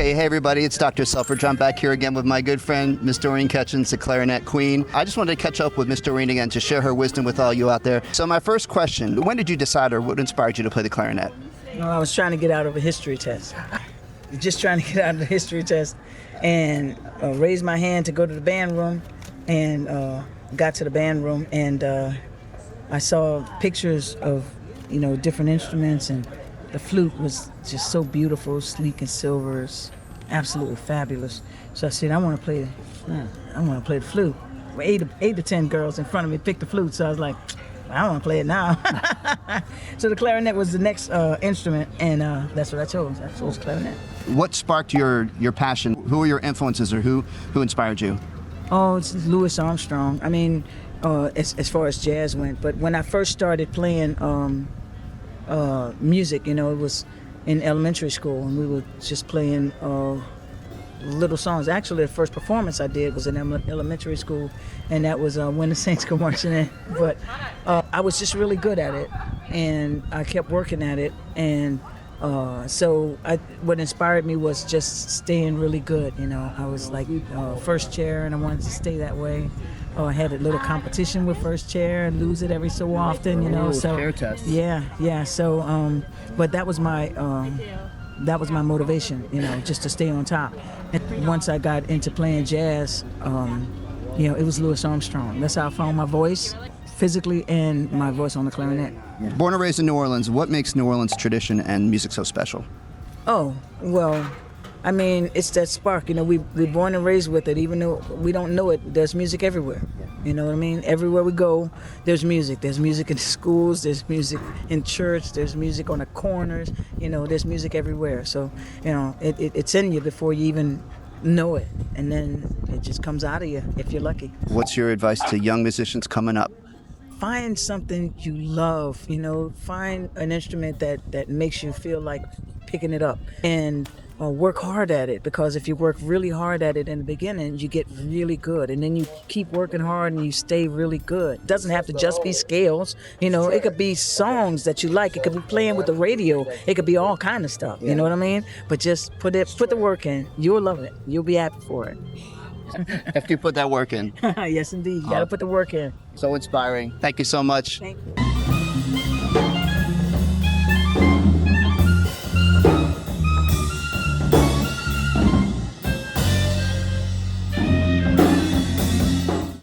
Hey everybody, it's Dr. Selfridge. I'm back here again with my good friend, Miss Doreen Ketchens, the clarinet queen. I just wanted to catch up with Miss Doreen again to share her wisdom with all you out there. So my first question, when did you decide or what inspired you to play the clarinet? Well, I was trying to get out of a history test. Just trying to get out of the history test and raised my hand to go to the band room and got to the band room and I saw pictures of, different instruments, and the flute was just so beautiful, sleek and silver. It's absolutely fabulous. So I said, I want to play the flute. Well, eight to 10 girls in front of me picked the flute, so I was like, I want to play it now. So the clarinet was the next instrument, and that's what I chose. I chose clarinet. What sparked your passion? Who were your influences, or who inspired you? Oh, it's Louis Armstrong. I mean, as far as jazz went, but when I first started playing music, it was in elementary school, and we were just playing little songs. Actually, the first performance I did was in elementary school, and that was When the Saints Go Marching In. But I was just really good at it, and I kept working at it, and so what inspired me was just staying really good. I was like first chair, and I wanted to stay that way. I had a little competition with first chair and lose it every so often, So chair test. Yeah. So, but that was my motivation, just to stay on top. And once I got into playing jazz, it was Louis Armstrong. That's how I found my voice, physically, and my voice on the clarinet. Born and raised in New Orleans, what makes New Orleans tradition and music so special? Oh, well, I mean, it's that spark. We're born and raised with it. Even though we don't know it, there's music everywhere. You know what I mean? Everywhere we go, there's music. There's music in schools. There's music in church. There's music on the corners. There's music everywhere. So, it's in you before you even know it. And then it just comes out of you if you're lucky. What's your advice to young musicians coming up? Find something you love. Find an instrument that makes you feel like picking it up. And work hard at it, because if you work really hard at it in the beginning, you get really good, and then you keep working hard and you stay really good. It doesn't have to just be scales, it could be songs that you like, it could be playing with the radio, it could be all kind of stuff, you know what I mean? But just put the work in, you'll love it, you'll be happy for it. After you put that work in. Yes indeed, you gotta put the work in. So inspiring. Thank you so much. Thank you.